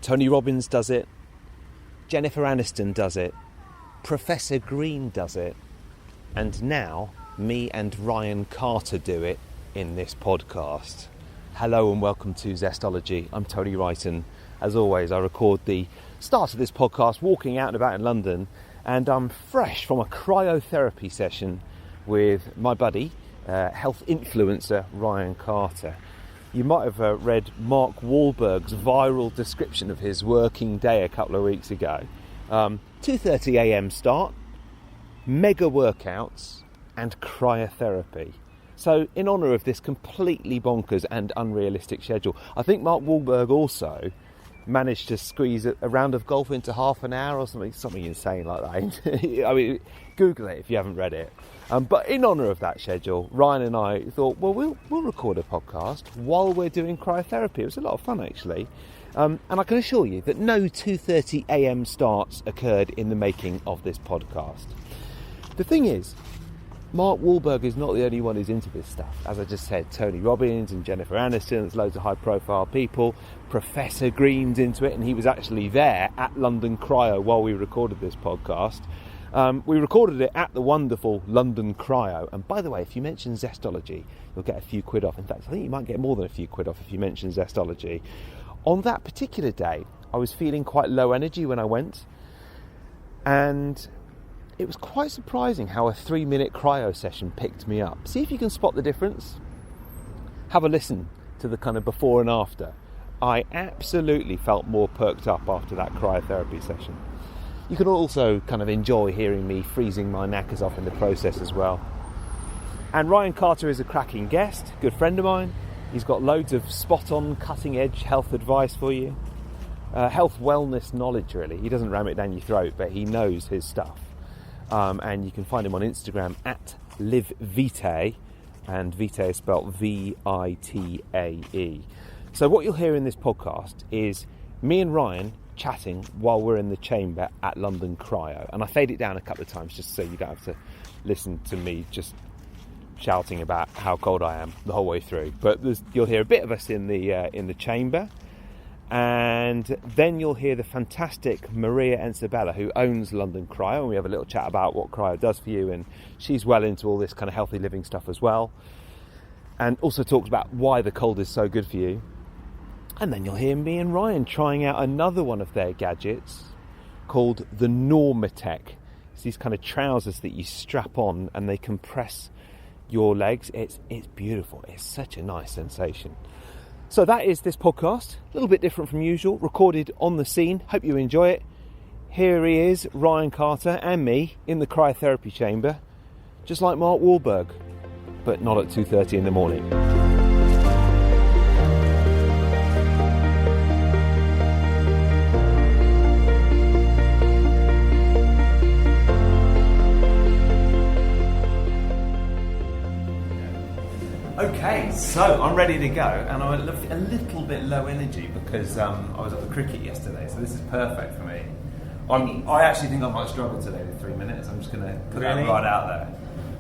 Tony Robbins does it. Jennifer Aniston does it. Professor Green does it. And now, me and Ryan Carter do it in this podcast. Hello and welcome to Zestology. I'm Tony Wrighton. As always, I record the start of this podcast walking out and about in London, and I'm fresh from a cryotherapy session with my buddy, health influencer Ryan Carter. You might have read Mark Wahlberg's viral description of his working day a couple of weeks ago. 2:30 a.m. start, mega workouts and cryotherapy. So in honour of this completely bonkers and unrealistic schedule, I think Mark Wahlberg also managed to squeeze a round of golf into half an hour or something insane like that. I mean, Google it if you haven't read it. But in honour of that schedule, Ryan and I thought, well, we'll record a podcast while we're doing cryotherapy. It was a lot of fun, actually. And I can assure you that no 2:30 a.m. starts occurred in the making of this podcast. The thing is, Mark Wahlberg is not the only one who's into this stuff. As I just said, Tony Robbins and Jennifer Aniston, there's loads of high-profile people. Professor Green's into it, and he was actually there at London Cryo while we recorded this podcast. We recorded it at the wonderful London Cryo. And by the way, if you mention Zestology, you'll get a few quid off. In fact, I think you might get more than a few quid off if you mention Zestology. On that particular day, I was feeling quite low energy when I went. And it was quite surprising how a 3-minute cryo session picked me up. See if you can spot the difference. Have a listen to the kind of before and after. I absolutely felt more perked up after that cryotherapy session. You can also kind of enjoy hearing me freezing my knackers off in the process as well. And Ryan Carter is a cracking guest, good friend of mine. He's got loads of spot-on, cutting-edge health advice for you. Health wellness knowledge, really. He doesn't ram it down your throat, but he knows his stuff. And you can find him on Instagram at livevitae, and vitae is spelled V-I-T-A-E. So what you'll hear in this podcast is me and Ryan chatting while we're in the chamber at London Cryo, and I fade it down a couple of times just so you don't have to listen to me just shouting about how cold I am the whole way through. But you'll hear a bit of us in the chamber. And then you'll hear the fantastic Maria Ensabella, who owns London Cryo, and we have a little chat about what Cryo does for you, and she's well into all this kind of healthy living stuff as well, and also talks about why the cold is so good for you. And then you'll hear me and Ryan trying out another one of their gadgets called the Normatech. It's these kind of trousers that you strap on and they compress your legs. It's beautiful. It's such a nice sensation. So that is this podcast, a little bit different from usual, recorded on the scene. Hope you enjoy it. Here he is, Ryan Carter, and me in the cryotherapy chamber, just like Mark Wahlberg, but not at 2:30 in the morning. Okay, so I'm ready to go, and I'm a little bit low energy because I was at the cricket yesterday, so this is perfect for me. I actually think I might struggle today with 3 minutes. I'm just going to put that right out there.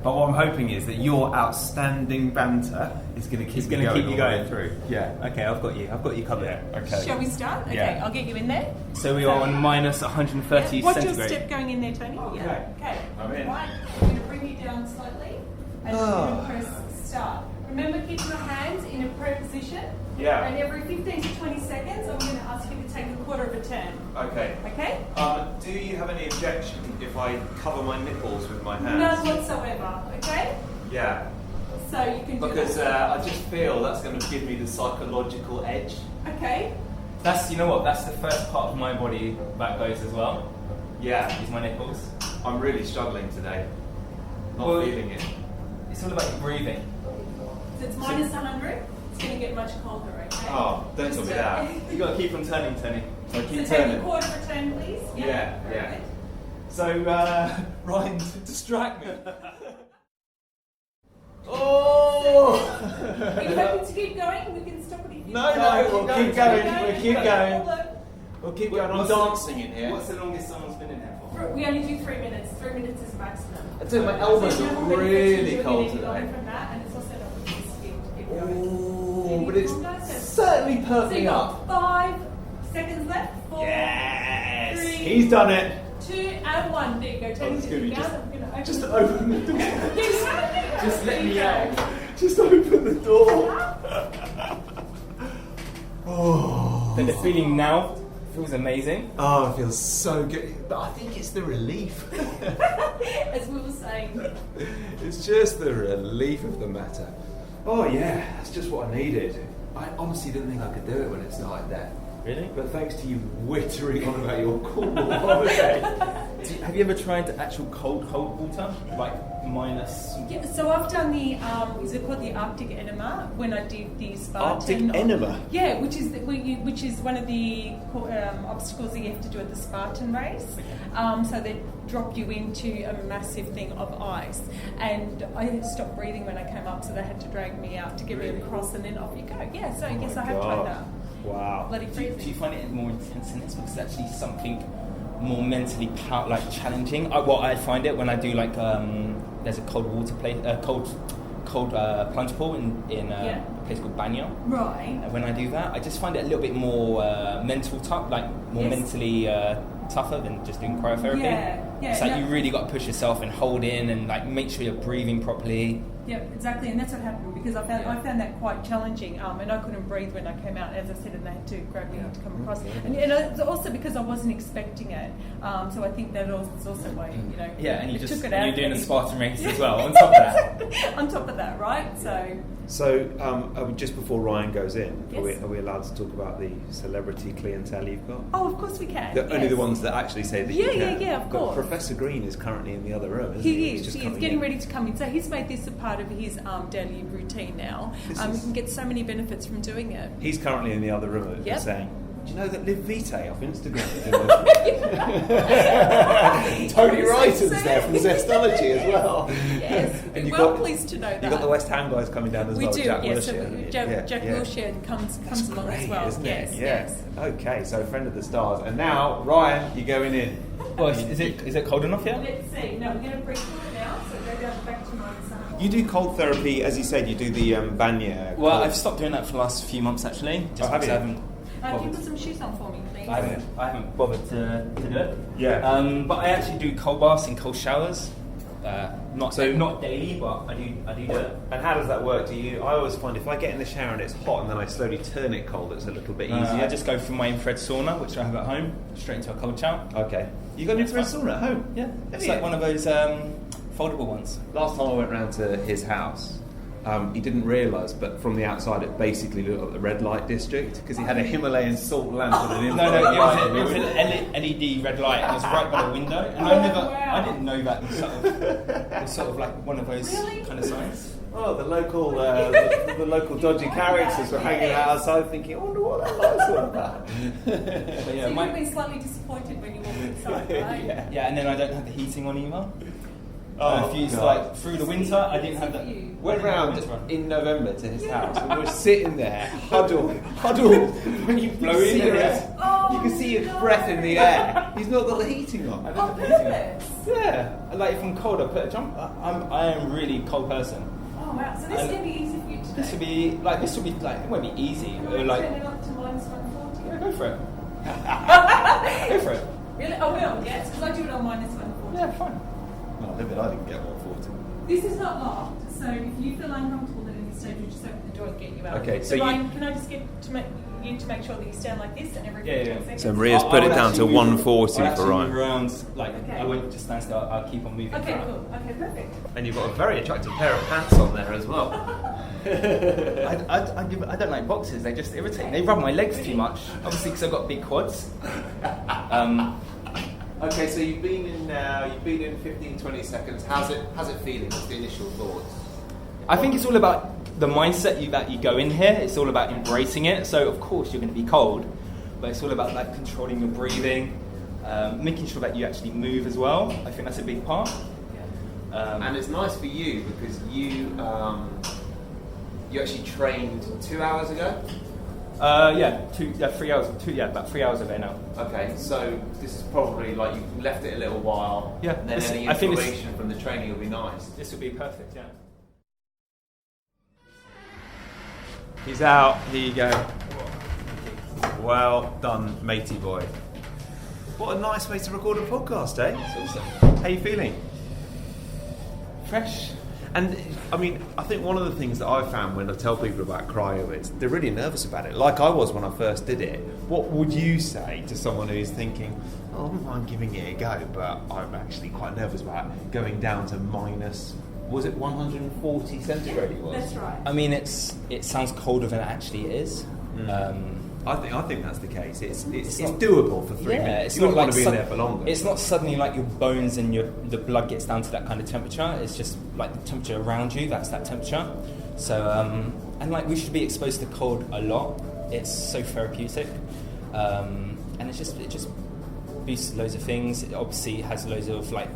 But what I'm hoping is that your outstanding banter is going to keep you going through. Yeah. Okay, I've got you covered. Yeah, okay. Shall we start? Okay, yeah. I'll get you in there. So we are on minus 130 Watch centigrade. your step going in there, Tony. Okay. Yeah. Okay. I'm in. Right, I'm going to bring you down slightly, and you're going to press start. Remember, keep your hands in a prayer position. Yeah. And every 15 to 20 seconds, I'm going to ask you to take a quarter of a turn. Okay. Okay? Do you have any objection if I cover my nipples with my hands? None whatsoever. Okay? Yeah. So you can do Because that. I just feel that's going to give me the psychological edge. Okay. That's the first part of my body that goes as well. Yeah. Is my nipples. I'm really struggling today. Not feeling it. It's all about your breathing. So it's minus 100. It's going to get much colder, okay? Oh, don't tell me that. You got to keep on turning, Tony. So keep So take turning. a quarter of a turn, please. Yeah. Perfect. So, Ryan, distract me. Are you hoping to keep going? We can stop it if you No, want. we'll keep going. We'll keep going. Although, We'll keep going. I'm dancing in here. What's the longest someone's been in here for? we only do 3 minutes. 3 minutes is maximum. I tell you, my elbows So are you're not really benefiting from cold any longer today. From that, and it's also not going to keep going. Oh, but it's So certainly perked you me got up. 5 seconds left. 4, Yes! 3, He's done it! 2, and 1. There you go. Turn That's to good. the Just- down. I'm going to open Just open the door. Just let me out. Just open the door! Oh. But the feeling now feels amazing. Oh, it feels so good. But I think it's the relief. As we were saying. It's just the relief of the matter. Oh yeah, that's just what I needed. I honestly didn't think I could do it when it started there. Really? But thanks to you wittering on about your Cornwall holiday. Have you ever tried actual cold water? Like minus... Yeah, so I've done the, is it called the Arctic enema? When I did the Spartan. Arctic enema? Yeah, which is one of the obstacles that you have to do at the Spartan race. So they drop you into a massive thing of ice. And I stopped breathing when I came up, so they had to drag me out to get me across, and then off you go. Yeah, so I guess I have tried that. Wow. Bloody Do freezing. you find it more intense than this? Because it's actually something more mentally challenging. What I find it when I do there's a cold water place, cold plunge pool in a place called Banyo. Right. And when I do that, I just find it a little bit more mental tough, more mentally tougher than just doing cryotherapy. Yeah. It's like you really got to push yourself and hold in and make sure you're breathing properly. Yeah, exactly, and that's what happened because I found that quite challenging, and I couldn't breathe when I came out, as I said, and they had to grab me to come across. And it's also because I wasn't expecting it, so I think that is also why Yeah, and took it out. you're doing a Spartan race as well on top of that. On top of that, right? So just before Ryan goes in, Yes. are we allowed to talk about the celebrity clientele you've got? Oh, of course we can. Only the ones that actually say that you can. Yeah, of but course. Professor Green is currently in the other room, isn't he? He He's is coming getting in. ready to come in. So he's made this a part of his daily routine now. You can get so many benefits from doing it. He's currently in the other room Yep. saying, "Do you know that Liv Vitae off Instagram is doing Tony Wrighton's there from Zestology as well." Yes, And you've well got- pleased to know that. You've got the West Ham guys coming down as We well. do, Jack yes. Wilshere, So haven't you? Jack Wilshere comes along Great, as well. isn't Yes, it? yes. Okay, so friend of the stars, and now Ryan, you're going in. Well, is it cold enough yet? Let's see. No, we're going to pre-cool it now, so go down back to my side. You do cold therapy, as you said. You do the Banya. Well, cold- I've stopped doing that for the last few months actually. Just have because you? I haven't Can you bothered. put some shoes on for me, please? I haven't bothered to do it. Yeah. But I actually do cold baths and cold showers. Not daily, but I do it. And how does that work? I always find if I get in the shower and it's hot and then I slowly turn it cold, it's a little bit easier. I just go from my infrared sauna, which I have at home, straight into a cold shower. Okay. You got an infrared sauna at home? Yeah, it's Yeah. like one of those foldable ones. Last time I went round to his house, he didn't realise, but from the outside it basically looked like the red light district because he had a Himalayan salt lamp and an infrared light. it was an LED red light and it was right by the window. And I didn't know that was sort of like one of those kind of signs. Oh, the local dodgy characters were hanging out outside thinking, I wonder what that light's all about. But So yeah, you would have been slightly disappointed when you walked inside, right? yeah, and then I don't have the heating on either. Oh, if you God. through the winter, I didn't have that. Went round Winter. in November to his house and we're sitting there, huddled, when you blow in your breath. You can see his breath in the air. He's not got the heating on. I On don't have the heating on. purpose? Yeah. Like if I'm cold, I put a jump. I am really cold person. Oh wow, so this is going to be easy for you today. This would be like it won't be easy. Can Or I like turn it up to minus 140? yeah, go for it. Go for it. Really? I will, yes, because I do it on minus 140. Yeah, fine. No, I didn't get 140. This is not locked, so if you feel uncomfortable at any stage, you just open the door and get you out. Okay, so so you- Ryan, can I just get to make sure that you stand like this and every 15 seconds? So Maria's put it down to 140 I'll for actually Ryan. move around, like Okay. I won't just stand still. I'll keep on moving. Okay, throughout. cool. Okay, perfect. And you've got a very attractive pair of pants on there as well. I don't like boxes. They just irritate. They rub my legs too much. Obviously, because I've got big quads. Okay, so you've been in 15-20 seconds. How's it feeling? What's the initial thoughts? I think it's all about the mindset that you go in here. It's all about embracing it. So of course you're going to be cold, but it's all about like controlling your breathing, making sure that you actually move as well. I think that's a big part. And it's nice for you because you actually trained 2 hours ago. 3 hours. About 3 hours ago now. Okay, so this is probably like you've left it a little while. Yeah, And then any I think information from the training will be nice. This would be perfect. Yeah. He's out. Here you go. Well done, matey boy. What a nice way to record a podcast, eh? That's awesome. How are you feeling? Fresh. And I mean, I think one of the things that I've found when I tell people about cryo is they're really nervous about it, like I was when I first did it. What would you say to someone who's thinking, oh, I'm giving it a go, but I'm actually quite nervous about going down to minus, was it 140 centigrade it was? That's right. I mean, it sounds colder than it actually is. I think that's the case. It's doable for 3 minutes. It's You not don't want to be in there for longer. It's not suddenly like your bones and the blood gets down to that kind of temperature. It's just like the temperature around you. That's that temperature. So and like we should be exposed to cold a lot. It's so therapeutic, and it just boosts loads of things. It obviously has loads of like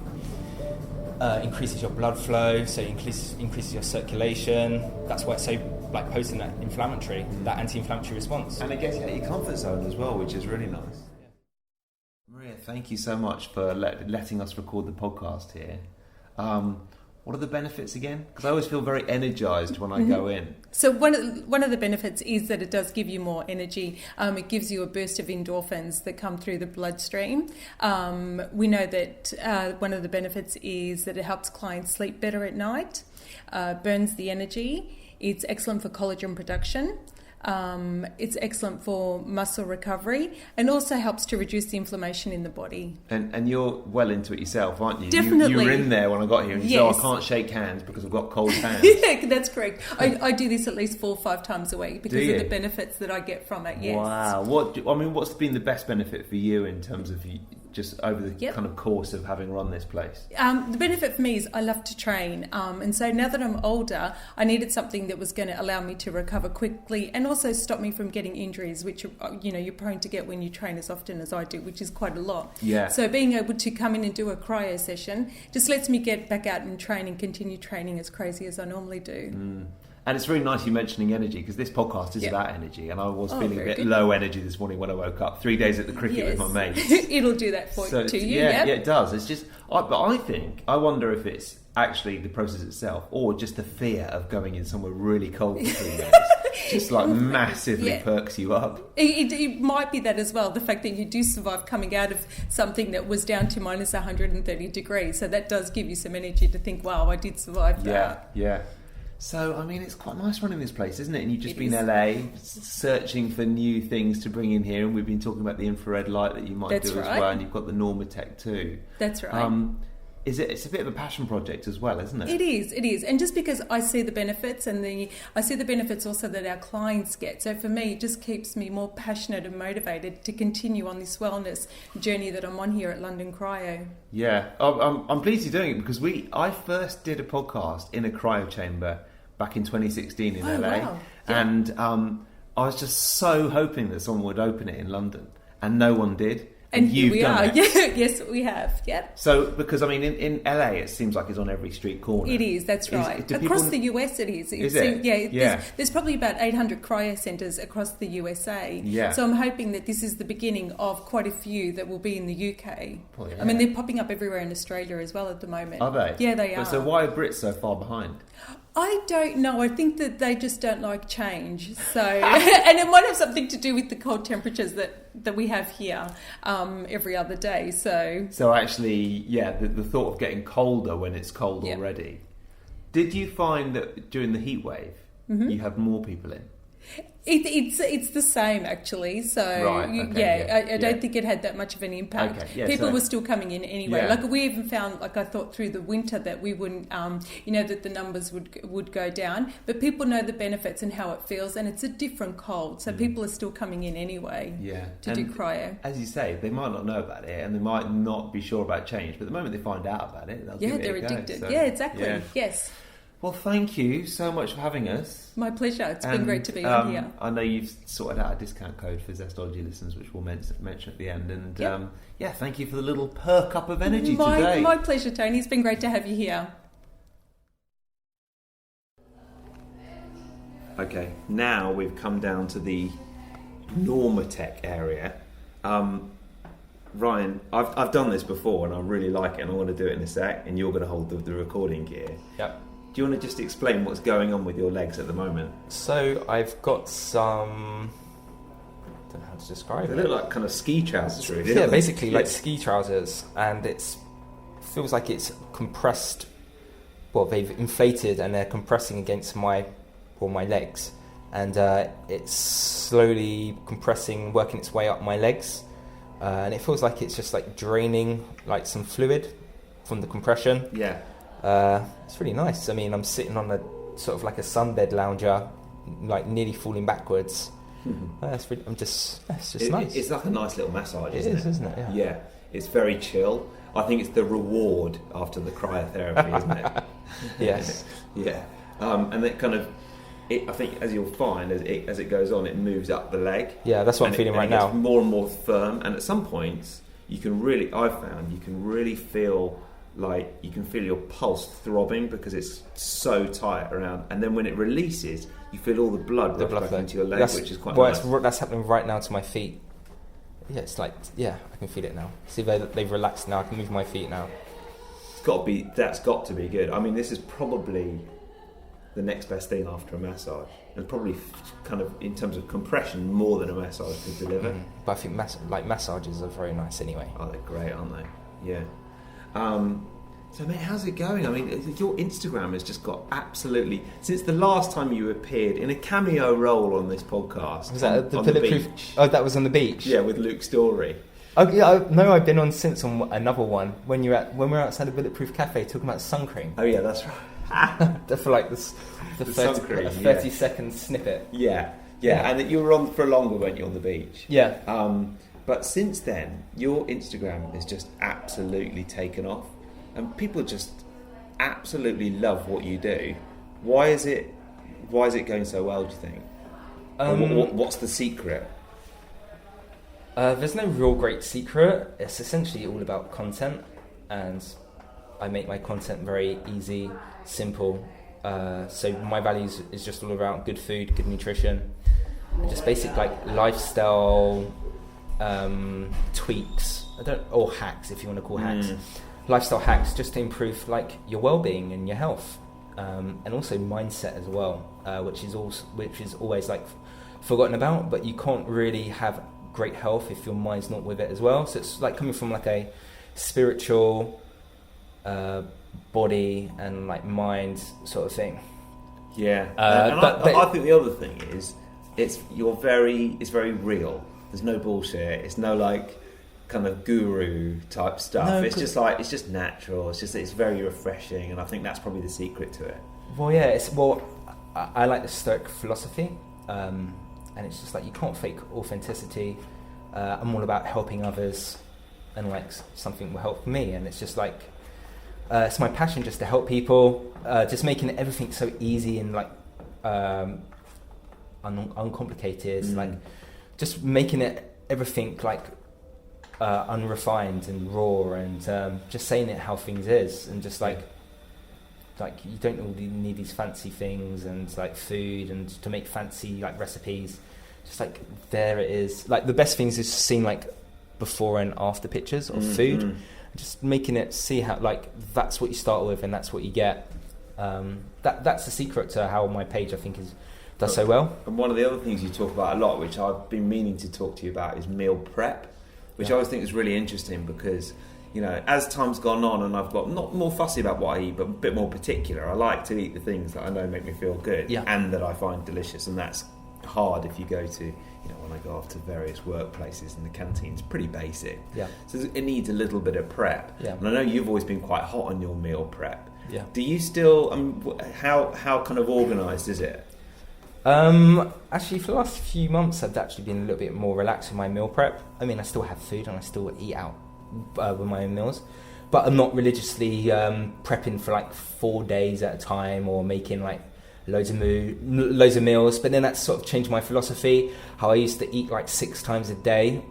increases your blood flow, so increases your circulation. That's why it's so like potent, that inflammatory, that anti-inflammatory response. And it gets you out of your comfort zone as well, which is really nice. Yeah. Maria, thank you so much for letting us record the podcast here. What are the benefits again? Because I always feel very energized when I go in. So one of the benefits is that it does give you more energy. It gives you a burst of endorphins that come through the bloodstream. We know that one of the benefits is that it helps clients sleep better at night, burns the energy. It's excellent for collagen production. It's excellent for muscle recovery, and also helps to reduce the inflammation in the body. And you're well into it yourself, aren't you? Definitely. You were in there when I got here and you said, Yes. I can't shake hands because I've got cold hands. Yeah, that's correct. I do this at least 4 or 5 times a week because Do you? of the benefits that I get from it, yes. Wow. What's been the best benefit for you in terms of just over the kind of course of having run this place? The benefit for me is I love to train, and so now that I'm older, I needed something that was going to allow me to recover quickly and also stop me from getting injuries, which you're prone to get when you train as often as I do, which is quite a lot. Yeah. So being able to come in and do a cryo session just lets me get back out and train and continue training as crazy as I normally do. And it's really nice you mentioning energy, because this podcast is about energy, and I was feeling a bit good. low energy this morning when I woke up. 3 days at the cricket with my mates. It'll do that to you. Yeah, it does. It's just, but I wonder if it's actually the process itself, or just the fear of going in somewhere really cold for 3 minutes. Just like massively perks you up. It might be that as well, the fact that you do survive coming out of something that was down to minus 130 degrees. So that does give you some energy to think, wow, I did survive that. Yeah. So, I mean, it's quite nice running this place, isn't it? And you've just been in LA searching for new things to bring in here, and we've been talking about the infrared light that you might do as well, and you've got the Normatech too. That's right. It's a bit of a passion project as well, isn't it? It is. And just because I see the benefits, and I see the benefits also that our clients get. So for me, it just keeps me more passionate and motivated to continue on this wellness journey that I'm on here at London Cryo. Yeah, I'm pleased you're doing it, because I first did a podcast in a cryo chamber back in 2016 in LA. Wow. Yeah. And I was just so hoping that someone would open it in London, and no one did. And here you've we done are. it. Yeah, yes, we have. Yeah. So, because I mean, in LA, it seems like it's on every street corner. It is. That's right. Across the US, it is. Is it? Yeah. There's probably about 800 cryo centres across the USA. Yeah. So I'm hoping that this is the beginning of quite a few that will be in the UK. Well, yeah. I mean, they're popping up everywhere in Australia as well at the moment. Are they? Yeah, they are. But so why are Brits so far behind? I don't know. I think that they just don't like change. So, and it might have something to do with the cold temperatures that we have here every other day. So actually, the thought of getting colder when it's cold already. Did you find that during the heat wave, you had more people in? It's the same actually. So I don't think it had that much of an impact. Okay, yeah, People were still coming in anyway. Yeah. Like we even found, like I thought through the winter that we wouldn't, that the numbers would go down. But people know the benefits and how it feels, and it's a different cold. So people are still coming in anyway. To do cryo. As you say, they might not know about it, and they might not be sure about change. But the moment they find out about it, they'll give it they're a go. addicted. So, yeah, exactly. Yes. Well, thank you so much for having us. My pleasure. It's been great to be on here. I know you've sorted out a discount code for Zestology listeners, which we'll mention at the end. And thank you for the little perk up of energy today. My pleasure, Tony. It's been great to have you here. Okay, now we've come down to the Normatech area. Ryan, I've done this before and I really like it, and I want to do it in a sec, and you're going to hold the recording gear. Yep. Do you want to just explain what's going on with your legs at the moment? So I've got some don't know how to describe They it. look like kind of ski trousers, really. Yeah, basically like ski trousers, and it feels like it's compressed. Well, they've inflated and they're compressing against my legs, and it's slowly compressing, working its way up my legs, and it feels like it's just like draining like some fluid from the compression. Yeah. It's really nice. I mean, I'm sitting on a sort of like a sunbed lounger, like nearly falling backwards. It's just nice. It's like a nice little massage, isn't it? Yeah. It's very chill. I think it's the reward after the cryotherapy, isn't it? Yes. Yeah. And it kind of, I think, as you'll find, as it goes on, it moves up the leg. Yeah, that's what I'm feeling right now. It's more and more firm, and at some points, I've found you can really feel like you can feel your pulse throbbing because it's so tight around, and then when it releases, you feel all the blood rush back into your leg, which is quite nice. That's happening right now to my feet. Yeah, it's like, I can feel it now. See, they've relaxed now. I can move my feet now. That's got to be good. I mean, this is probably the next best thing after a massage, and probably kind of in terms of compression more than a massage could deliver. But I think massages are very nice anyway. Oh, they're great, aren't they? Yeah. So, mate, how's it going? I mean, your Instagram has just got absolutely... Since the last time you appeared in a cameo role on this podcast... Was that the bulletproof... Oh, that was on the beach? Yeah, with Luke Story. Oh, yeah, no, I've been on since on another one. When we're outside a Bulletproof Cafe talking about sun cream. Oh, yeah, that's right. For like the 30-second snippet. Yeah, and that you were on for longer, weren't you, on the beach? Yeah. But since then, your Instagram has just absolutely taken off. And people just absolutely love what you do. Why is it going so well, do you think? What's the secret? There's no real great secret. It's essentially all about content, and I make my content very easy, simple. So my values is just all about good food, good nutrition, and just basic like lifestyle tweaks. Or hacks, if you want to call hacks. Lifestyle hacks just to improve like your well-being and your health, and also mindset as well, which is always like forgotten about. But you can't really have great health if your mind's not with it as well. So it's like coming from like a spiritual body and like mind sort of thing. Yeah, I think the other thing is it's very real. There's no bullshit. It's no like kind of guru type stuff. No, it's just natural. It's very refreshing, and I think that's probably the secret to it. Well, yeah. I like the Stoic philosophy, and it's just like you can't fake authenticity. I'm all about helping others, and like something will help me, and it's just like it's my passion just to help people, just making everything so easy and like uncomplicated, like just making it everything like unrefined and raw, and just saying it how things is, and just like you don't really need these fancy things and like food and to make fancy like recipes. Just like there it is. Like the best things is seeing like before and after pictures of food. Just making it see how like that's what you start with and that's what you get. That's the secret to how my page I think does so well. And one of the other things you talk about a lot, which I've been meaning to talk to you about, is meal prep, which I always think is really interesting because, you know, as time's gone on and I've got not more fussy about what I eat, but a bit more particular. I like to eat the things that I know make me feel good and that I find delicious, and that's hard if you go to, you know, when I go off to various workplaces and the canteen's pretty basic. Yeah. So it needs a little bit of prep. Yeah. And I know you've always been quite hot on your meal prep. Yeah. Do you still? How kind of organised is it? Actually, for the last few months, I've actually been a little bit more relaxed with my meal prep. I mean, I still have food and I still eat out with my own meals, but I'm not religiously prepping for like 4 days at a time or making like loads of meals. But then that's sort of changed my philosophy. How I used to eat like 6 times a day,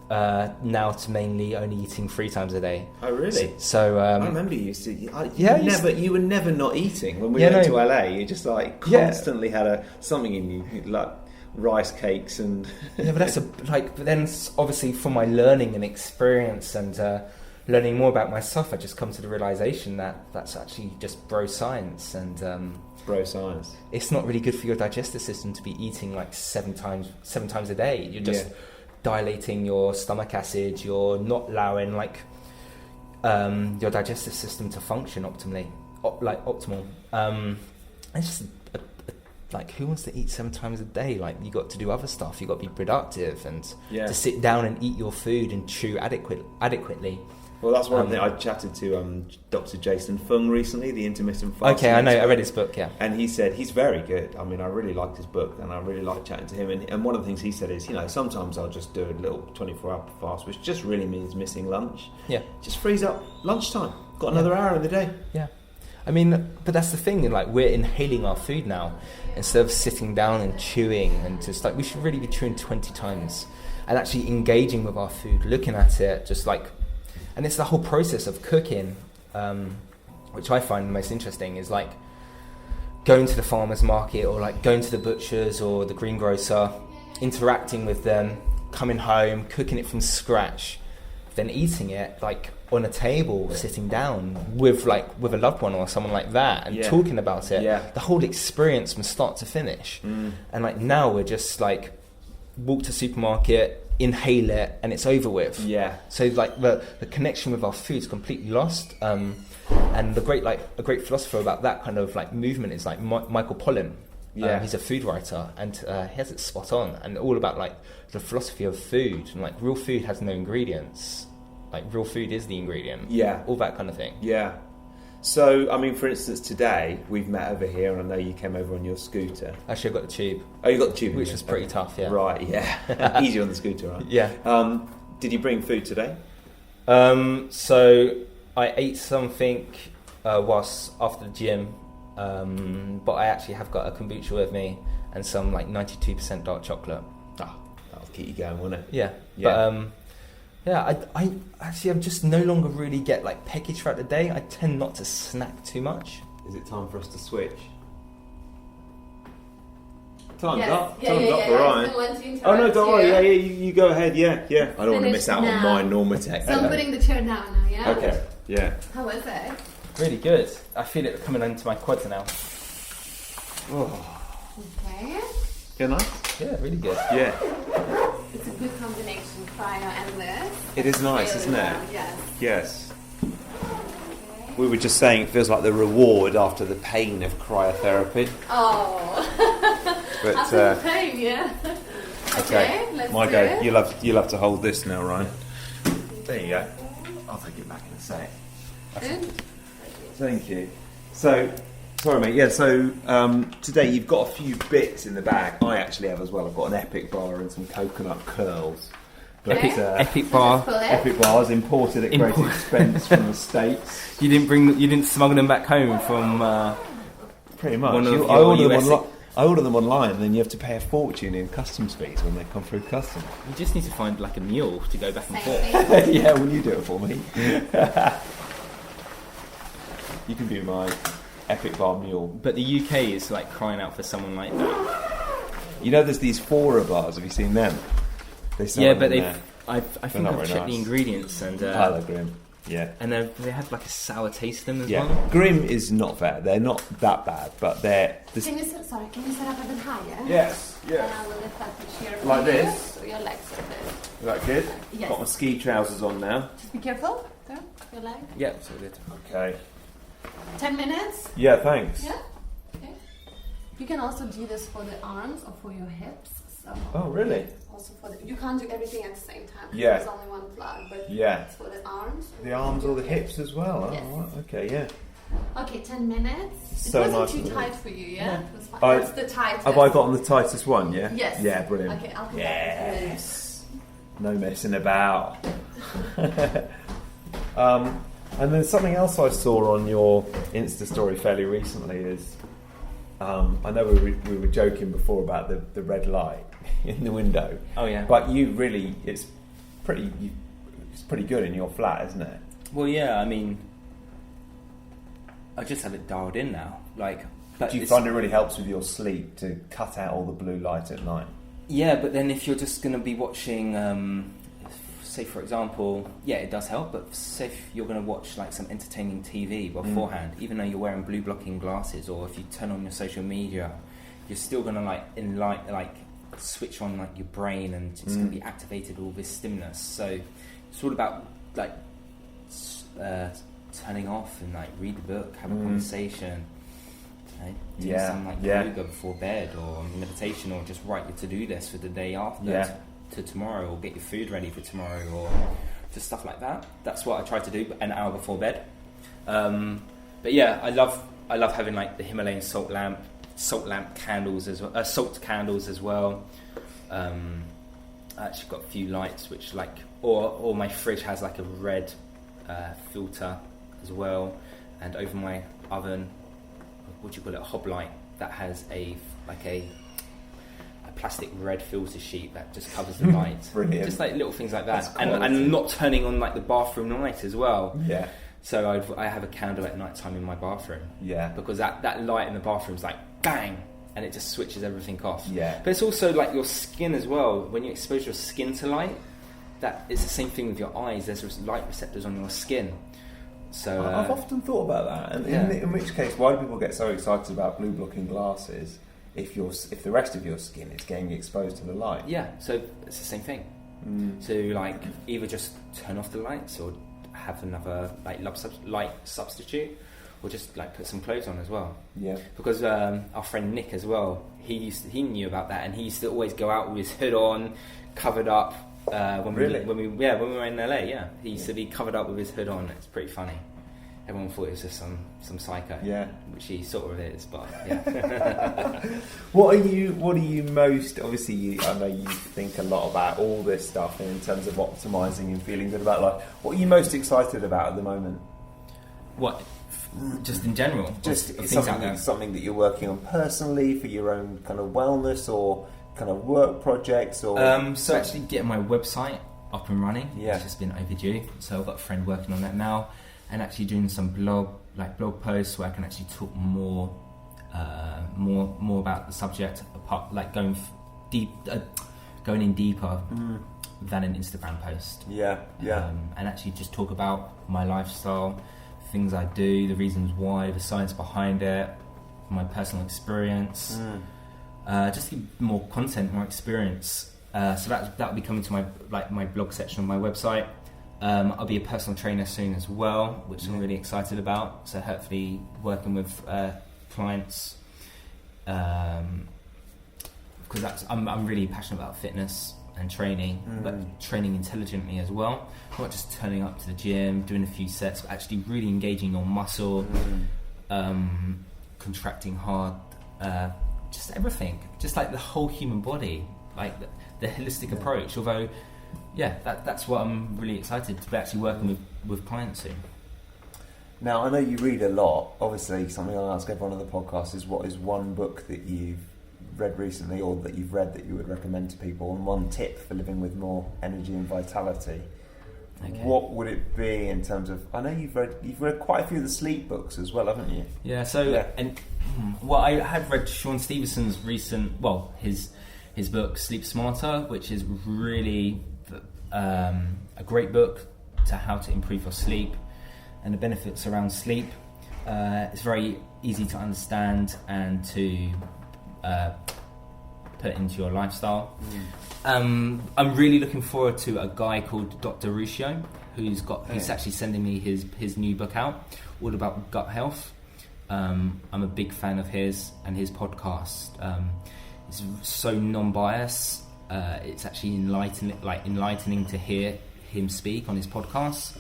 now to mainly only eating 3 times a day. Oh, really? So I remember you used to. You were never not eating when we went to LA. You just like constantly had something in you, like rice cakes and. Yeah, but but then obviously from my learning and experience and learning more about myself, I just come to the realization that that's actually just bro science, and bro science. It's not really good for your digestive system to be eating like seven times a day. You're just dilating your stomach acid. You're not allowing like your digestive system to function optimally, optimal. It's just like, who wants to eat 7 times a day? Like, you got to do other stuff. You got to be productive and to sit down and eat your food and chew adequately. Well, that's one thing. I chatted to Dr. Jason Fung recently, the intermittent fasting. Okay, I know. I read his book, yeah. And he said he's very good. I mean, I really liked his book, and I really liked chatting to him. And one of the things he said is, sometimes I'll just do a little 24-hour fast, which just really means missing lunch. Yeah. Just frees up lunchtime. Got another hour in the day. Yeah. I mean, but that's the thing, like, we're inhaling our food now instead of sitting down and chewing, and just like, we should really be chewing 20 times and actually engaging with our food, looking at it, just like, and it's the whole process of cooking, which I find the most interesting, is like going to the farmer's market or like going to the butcher's or the greengrocer, interacting with them, coming home, cooking it from scratch, then eating it like on a table, sitting down with a loved one or someone like that, and talking about it. Yeah. The whole experience from start to finish. And like, now we're just like, walk to supermarket, inhale it, and it's over with. Yeah. So like the connection with our food is completely lost. And a great philosopher about that kind of like movement is like Michael Pollan. Yeah. He's a food writer, and he has it spot on, and all about like the philosophy of food, and like, real food has no ingredients. Like, real food is the ingredient. Yeah. All that kind of thing. Yeah. So, I mean, for instance, today we've met over here, and I know you came over on your scooter. Actually, I got the tube. Oh, you got the tube? Which was pretty tough, yeah. Right, yeah. Easier on the scooter, right? Yeah. Did you bring food today? So, I ate something whilst after the gym, but I actually have got a kombucha with me and some like 92% dark chocolate. That'll keep you going, won't it? Yeah. But I just no longer really get like peckish throughout the day. I tend not to snack too much. Is it time for us to switch? Time's yes. up. Yeah, Time's up for Ryan. Oh no, don't worry. Yeah, you go ahead. Yeah. I don't want to miss out on my Normatec. So I'm putting the chair down now. Yeah. Okay. Yeah. How is it? Really good. I feel it coming into my quads now. Oh. Okay. Feel nice? Yeah, really good. Yeah. It's a good combination, cryo and this. It is nice, isn't it? Yes. Yes. Okay. We were just saying it feels like the reward after the pain of cryotherapy. Oh. But, after the pain, yeah. Okay, let's my do go. it. You'll have to hold this now, Ryan. There you go. I'll take it back in a sec. Good. Thank you. So, sorry mate, yeah, so today you've got a few bits in the bag. I actually have as well. I've got an Epic bar and some coconut curls. But, Epic bar. Epic bars imported at great expense from the States. You didn't smuggle them back home from pretty much. I order them online, and then you have to pay a fortune in customs fees when they come through customs. You just need to find like a mule to go back and forth. Yeah, will you do it for me? You can be my Epic bar mule. But the UK is like crying out for someone like that. You know, there's these Fora bars. Have you seen them? Yeah, but I think I've checked the ingredients, and I like Grim. Yeah, and they have like a sour taste to them as well. Grim is not bad. They're not that bad, but they're. Can you set up a bit higher? Yes. Yeah. And I will lift up the chair like for this. So your legs are there. Is that good? Yes. Got my ski trousers on now. Just be careful. There, your leg. Yeah, that's all good. Okay. 10 minutes. Yeah, thanks. Yeah. Okay. You can also do this for the arms or for your hips. So oh, really? Also for you can't do everything at the same time. Yeah. There's only one plug, but it's for the arms. The arms or the hips as well. Yes. Oh, okay, yeah. Okay, 10 minutes. So it wasn't nice too tight for you, yeah? It was fine. That's the tightest. Have I gotten the tightest one, yeah? Yes. Yeah, brilliant. Okay, I'll come yes. No messing about. And then something else I saw on your Insta story fairly recently is, I know we were joking before about the red light in the window. Oh yeah. But you really, it's pretty good in your flat, isn't it? Well, yeah. I mean, I just have it dialed in now. Like, do you find it really helps with your sleep to cut out all the blue light at night? Yeah, but then if you're just going to be watching say for example, yeah, it does help, but say if you're going to watch like some entertaining TV beforehand, even though you're wearing blue blocking glasses, or if you turn on your social media, you're still going to like switch on like your brain, and it's going to be activated with all this stimulus. So it's all about like turning off and like read the book, have a conversation, do some like yoga before bed, or meditation, or just write your to-do list for the day after to tomorrow, or get your food ready for tomorrow, or just stuff like that. That's what I try to do an hour before bed. But yeah, I love having like the Himalayan salt lamp candles as well, salt candles as well. I actually got a few lights which like, or my fridge has like a red filter as well, and over my oven, what do you call it, a hob light that has a plastic red filter sheet that just covers the light. Brilliant. Just like little things like that, and not turning on like the bathroom light as well. Yeah. So I have a candle at night time in my bathroom. Yeah. Because that light in the bathroom is like bang, and it just switches everything off. Yeah. But it's also like your skin as well. When you expose your skin to light, that is the same thing with your eyes. There's light receptors on your skin. So I've often thought about that, and in which case, why do people get so excited about blue blocking glasses if the rest of your skin is getting exposed to the light? Yeah, so it's the same thing. So like either just turn off the lights, or have another like light substitute, or just like put some clothes on as well. Yeah. Because our friend Nick as well, he knew about that, and he used to always go out with his hood on, covered up. When we were in LA, he used to be covered up with his hood on. It's pretty funny. Everyone thought it was just some psycho, which he sort of is, but yeah. What are you most? Obviously, I know you think a lot about all this stuff in terms of optimizing and feeling good about life. What are you most excited about at the moment? What? Just in general? Just something that you're working on personally for your own kind of wellness, or kind of work projects, or so actually getting my website up and running, it's just been overdue. So I've got a friend working on that now, and actually doing some blog posts where I can actually talk more about the subject, apart like going in deeper than an Instagram post. And actually just talk about my lifestyle, things I do, the reasons why, the science behind it, my personal experience. Just to give more content, more experience. So that'll be coming to my blog section on my website. I'll be a personal trainer soon as well, which I'm really excited about. So hopefully working with clients, because I'm really passionate about fitness and training, but training intelligently as well. Not just turning up to the gym, doing a few sets, but actually really engaging your muscle, contracting hard. Just everything, just like the whole human body, like the holistic approach. Although, that's what I'm really excited to be actually working with clients soon. Now, I know you read a lot. Obviously, something I ask everyone on the podcast is, what is one book that you've read recently, or that you've read that you would recommend to people, and one tip for living with more energy and vitality? Okay. What would it be in terms of? I know you've read quite a few of the sleep books as well, haven't you? Yeah. So and I had read Sean Stevenson's his book Sleep Smarter, which is really a great book to how to improve your sleep and the benefits around sleep. It's very easy to understand and to put into your lifestyle. I'm really looking forward to a guy called Dr. Ruscio, who's actually sending me his new book out, all about gut health. I'm a big fan of his and his podcast. It's so non-biased. It's actually enlightening to hear him speak on his podcast.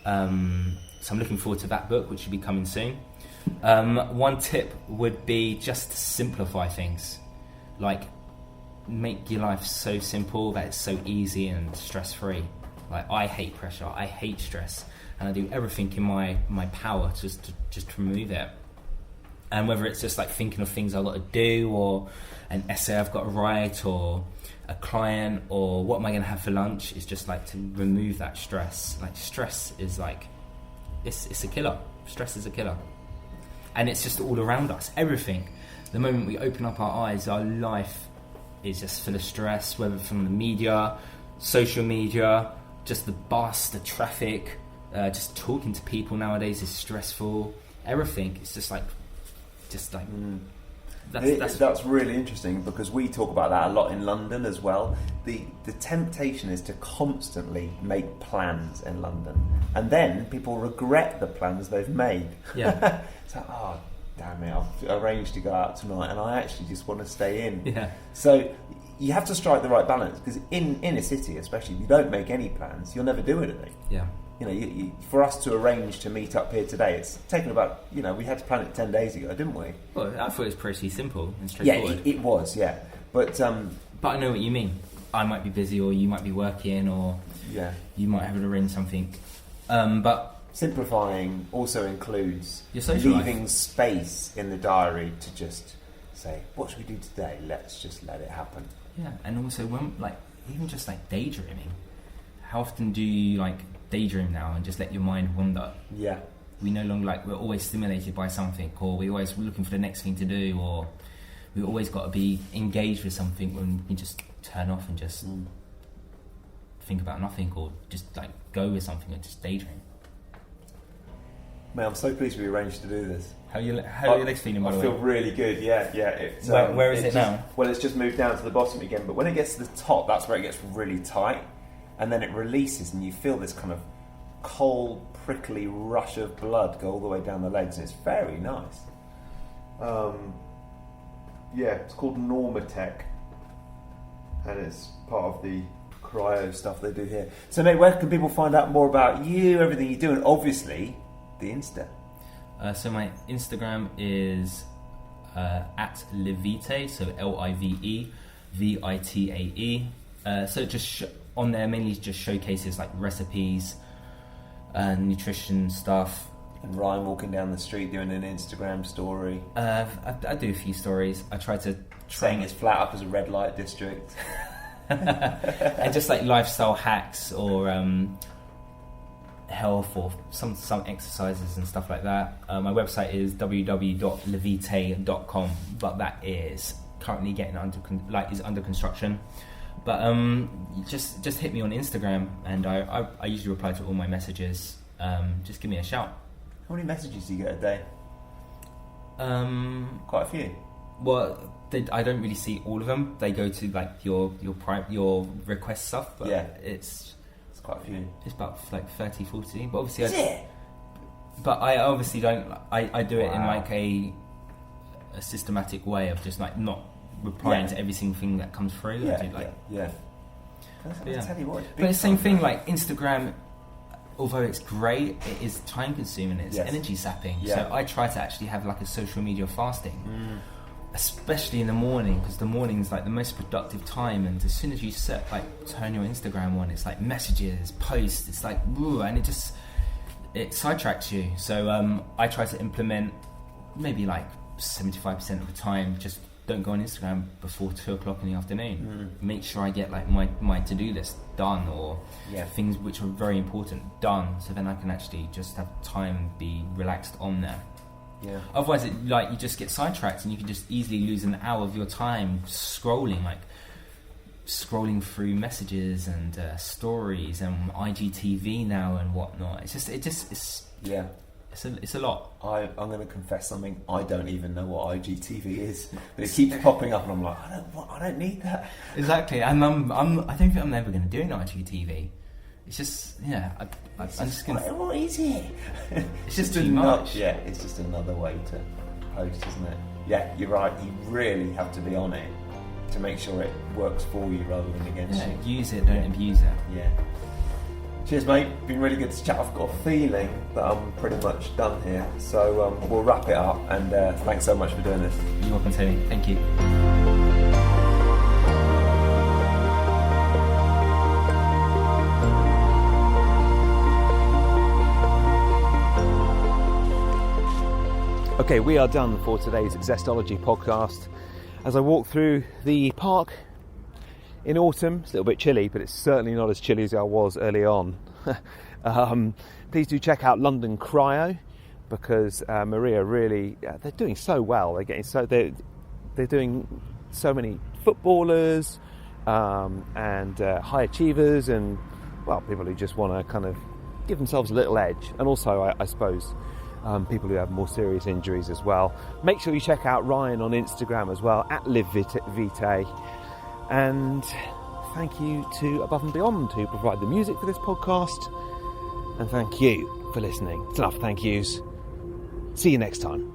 So I'm looking forward to that book, which should be coming soon. One tip would be just to simplify things, like make your life so simple that it's so easy and stress-free. Like, I hate pressure, I hate stress, and I do everything in my power just to remove it. And whether it's just like thinking of things I've got to do, or an essay I've got to write, or a client, or what am I going to have for lunch, is just like to remove that stress. Like, stress is like, it's a killer. Stress is a killer. And it's just all around us, everything. The moment we open up our eyes, our life is just full of stress, whether from the media, social media, just the bus, the traffic, just talking to people nowadays is stressful. Everything, it's just like. That's really interesting, because we talk about that a lot in London as well. The temptation is to constantly make plans in London, and then people regret the plans they've made. Yeah. It's like, oh, damn it, I've arranged to go out tonight and I actually just want to stay in. Yeah. So you have to strike the right balance, because in a city especially, if you don't make any plans, you'll never do anything. Yeah. You know, for us to arrange to meet up here today, it's taken about, we had to plan it 10 days ago, didn't we? Well, I thought it was pretty simple and straightforward. Yeah, it was, yeah. But I know what you mean. I might be busy, or you might be working, or you might have to arrange something. But simplifying also includes your social leaving life. Space in the diary to just say, what should we do today? Let's just let it happen. Yeah, and also even just daydreaming. How often do you daydream now and just let your mind wander? Yeah. We no longer we're always stimulated by something, or we're always looking for the next thing to do, or we always got to be engaged with something when we just turn off and just think about nothing, or just go with something and just daydream. Man, I'm so pleased we arranged to do this. How are your legs feeling, by the way? I feel really good, yeah. It's, where is it now? Well, it's just moved down to the bottom again, but when it gets to the top, that's where it gets really tight, and then it releases, and you feel this kind of cold, prickly rush of blood go all the way down the legs, and it's very nice. It's called Normatec, and it's part of the Cryo stuff they do here. So, mate, where can people find out more about you, everything you do, and obviously the Insta? So my Instagram is at Livitae, so LIVEVITAE. So just on there mainly just showcases recipes, recipes, nutrition stuff. And Ryan walking down the street doing an Instagram story. I do a few stories. I try to saying it's flat up as a red light district. And just lifestyle hacks, or health, or some exercises and stuff like that. My website is www.levite.com, but that is currently getting under construction. But just hit me on Instagram, and I usually reply to all my messages. Just give me a shout. How many messages do you get a day? Quite a few. Well, I don't really see all of them. They go to your request stuff, but it's quite a few. It's about 30, 40. But obviously, it? But I obviously don't. I do it in a systematic way of just not replying to every single thing that comes through. Yeah. I do Tell you what, but it's the same thing. Instagram, although it's great, it is time consuming. It's energy sapping. Yeah. So I try to actually have a social media fasting. Especially in the morning, because the morning's the most productive time, and as soon as you turn your Instagram on, it's messages, posts, it's woo, and it sidetracks you. So I try to implement maybe 75% of the time, just don't go on Instagram before 2:00 in the afternoon. Make sure I get my to-do list done, or things which are very important done, so then I can actually just have time and be relaxed on there. Yeah. Otherwise, you just get sidetracked, and you can just easily lose an hour of your time scrolling through messages and stories and IGTV now and whatnot. It's a lot. I'm going to confess something. I don't even know what IGTV is, but it keeps popping up, and I'm like, I don't need that. Exactly, and I don't think I'm never going to do an IGTV. It's just, I'm just going to... What is it? It's just too much. Yeah, it's just another way to post, isn't it? Yeah, you're right. You really have to be on it to make sure it works for you rather than against you. Use it, don't abuse it. Yeah. Cheers, mate. Been really good to chat. I've got a feeling that I'm pretty much done here. So we'll wrap it up, and thanks so much for doing this. You're welcome, Tony. Thank you. Okay, we are done for today's Zestology podcast. As I walk through the park in autumn, it's a little bit chilly, but it's certainly not as chilly as I was early on. Please do check out London Cryo, because Maria really, they're doing so well. They're doing so many footballers and high achievers and people who just want to kind of give themselves a little edge, and also I suppose people who have more serious injuries as well. Make sure you check out Ryan on Instagram as well, at LiveVitae. And thank you to Above and Beyond who provide the music for this podcast. And thank you for listening. It's enough thank yous. See you next time.